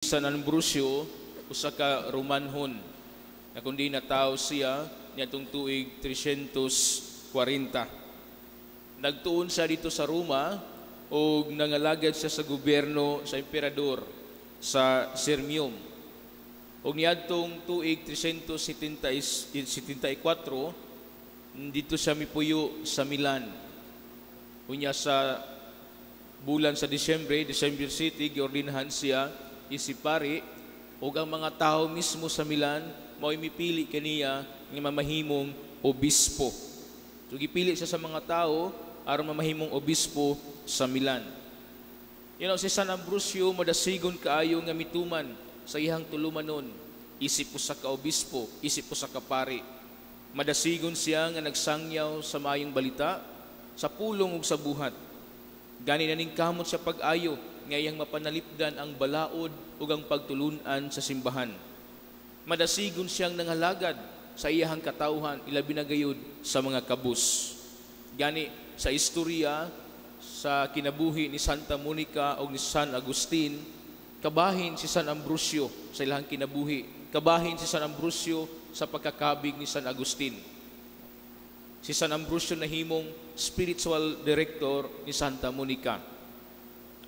San Ambrosio usa ka Romanhon na kundi natawo siya niadtong tuig 340. Nagtuon siya dito sa Roma o nangalagad siya sa gobyerno sa emperador sa Sirmium. O niadtong tuig 374 dito siya mipuyo sa Milan. Unya sa bulan sa December City, giordinahan siya isipari o ang mga tao mismo sa Milan mao'y mipili kaniya ng mamahimong obispo. So gipili siya sa mga tao aron mamahimong obispo sa Milan. Si San Ambrosio madasigon kaayo nga mituman sa iyang tulumanon, isip usa ka obispo, isip usa ka pari. Madasigon siya nga nagsangyaw sa maayong balita sa pulong ug sa buhat. Gani na ning kamot siya pag-ayo nga iyang mapanalipdan ang balaod ug ang pagtulunan sa simbahan. Madasigon siyang nangalagad sa iyang katawhan ilabi na gayud sa mga kabus. Gani sa istorya sa kinabuhi ni Santa Monica o ni San Agustin, kabahin si San Ambrosio sa ilang kinabuhi, kabahin si San Ambrosio sa pagkakabig ni San Agustin. Si San Ambrosio nahimong spiritual director ni Santa Monica.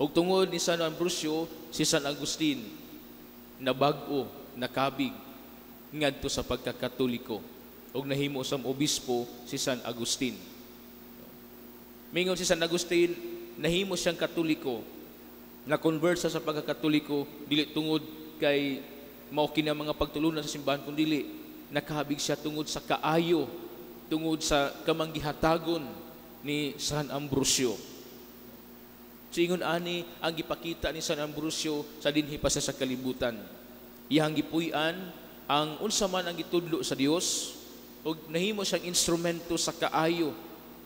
Ug tungod ni San Ambrosio, si San Agustin nabag-o, nakabig ngadto sa pagkakatoliko ug nahimo sa obispo si San Agustin. Mingon si San Agustin, nahimo siyang katoliko, na-convert sa pagkakatoliko dili tungod kay mao kini mga pagtulunan sa simbahan kundi dili nakabig siya tungod sa kaayo, tungod sa kamanggihatagon ni San Ambrosio. Ingon ani ang gipakita ni San Ambrosio sa dinhi pa sa kalibutan. Iyang gipuy-an ang unsa man ang gitudlo sa Dios ug nahimo siyang instrumento sa kaayo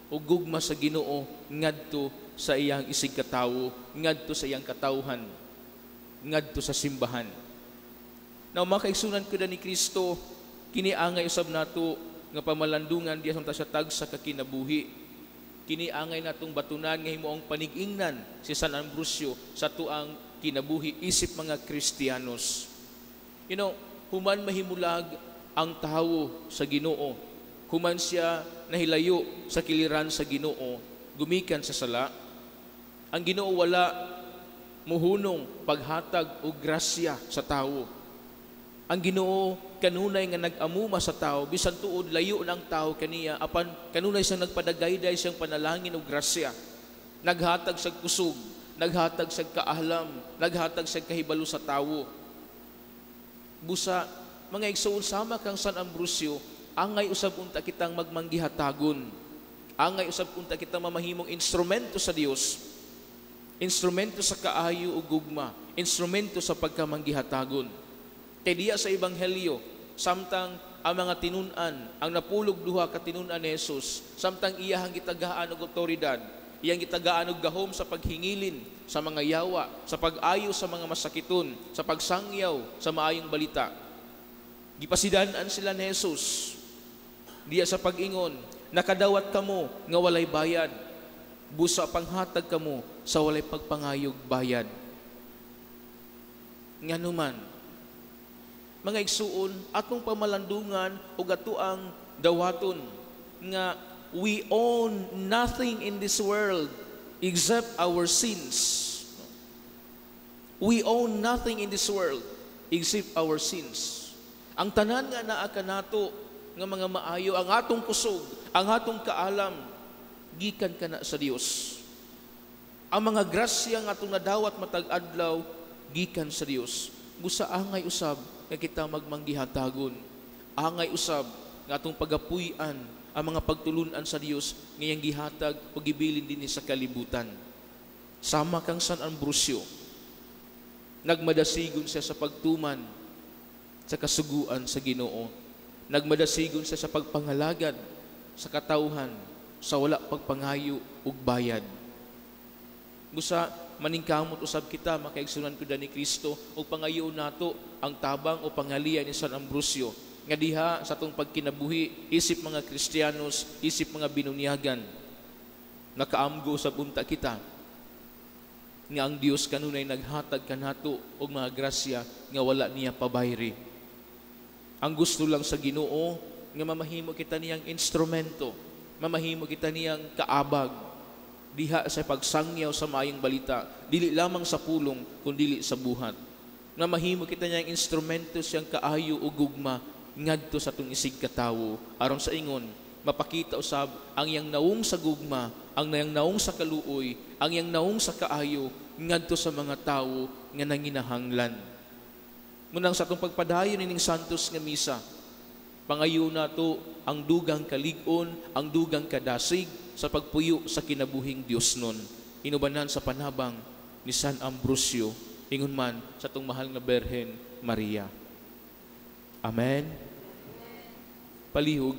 ug gugma sa Ginoo ngadto sa iyang isig katawo, ngadto sa iyang katawhan, ngadto sa simbahan. Now makaigsunan ko ni Kristo, kini angay usab nato nga pamalandungan diha sa tag sa kakinabuhi. Kini angay natong batunan nga himuong panig-ingnan si San Ambrosio sa tuang kinabuhi isip mga Kristiyanos. Human mahimulag ang tawo sa Ginoo, human siya nahilayo sa kiliran sa Ginoo, gumikan sa sala, ang Ginoo wala muhunong paghatag og grasya sa tawo. Ang Ginoo kanunay nga nag-amuma sa tao bisan tuod layo ng tao kaniya apan kanunay siyang nagpadagayday siyang panalangin ug grasya. Naghatag sa kusog, naghatag sa kaahlam, naghatag sa kahibalo sa tawo. Busa mga igsoon sama kang San Ambrosio, angay usab unta kitang magmanggihatagon. Angay usab unta kitang mamahimong instrumento sa Dios. Instrumento sa kaayo ug gugma, instrumento sa pagkamanggihatagon. Kay diya sa Ebanghelyo, samtang ang mga tinunan, ang napulog duha ka tinunan ni Jesus, samtang iyahang gitagaan og otoridad, iyang gitagaan og gahom sa paghingilin sa mga yawa, sa pag-ayo sa mga masakiton, sa pagsangyaw sa maayong balita. Gipasidan-an sila ni Jesus. Diya sa pag-ingon, nakadawat kamo nga walay bayad, busa panghatag kamo sa walay pagpangayog bayad. Nganuman, mga igsuon, atong pamalandungan o atuang dawaton nga we own nothing in this world except our sins. We own nothing in this world except our sins. Ang tanan nga naa kanato nga mga maayo, ang atong kusog, ang atong kaalam, gikan kana sa Dios. Ang mga grasya nga atong nadawat matag adlaw, gikan sa Dios. Busa angay usab nga kita magmanggihatagon. Angay usab nga atong pagapuy-an ang mga pagtulunan sa Dios ngayang gihatag o gibilin dinhi sa kalibutan. Sama kang San Ambrosio, nagmadasigon siya sa pagtuman sa kasuguan sa Ginoo. Nagmadasigon siya sa pagpangalagad sa katawhan sa wala pagpangayo ug bayad. Busa maningkamot usab kita makaigsunan ko ni Kristo o pangayo nato ang tabang o pangalian ni San Ambrosio nga diha sa atong pagkinabuhi isip mga Kristiyanos, isip mga binunyagan nakaamgo sa bunta kita nga ang Dios kanunay naghatag kanato og mga grasya nga wala niya pabayri. Ang gusto lang sa Ginoo nga mamahimo kita niyang instrumento, mamahimo kita niyang kaabag diha sa pagsangyaw sa maayong balita, dili lamang sa pulong kundi sa buhat. Mamahimo kita niyang instrumento siyang kaayo ug gugma ngadto sa atong isig katawo aron sa ingon mapakita usab ang yang naung sa gugma, ang yang naung sa kaluoy, ang yang naung sa kaayo ngadto sa mga tawo nga nanginahanglan. Munang sa atong pagpadayon ining santos nga misa, pangayo nato ang dugang kalig-on, ang dugang kadasig sa pagpuyo sa kinabuhing Dios nun. Inubanan sa panabang ni San Ambrosio, ingon man sa atong mahal nga Berhen Maria. Amen. Palihog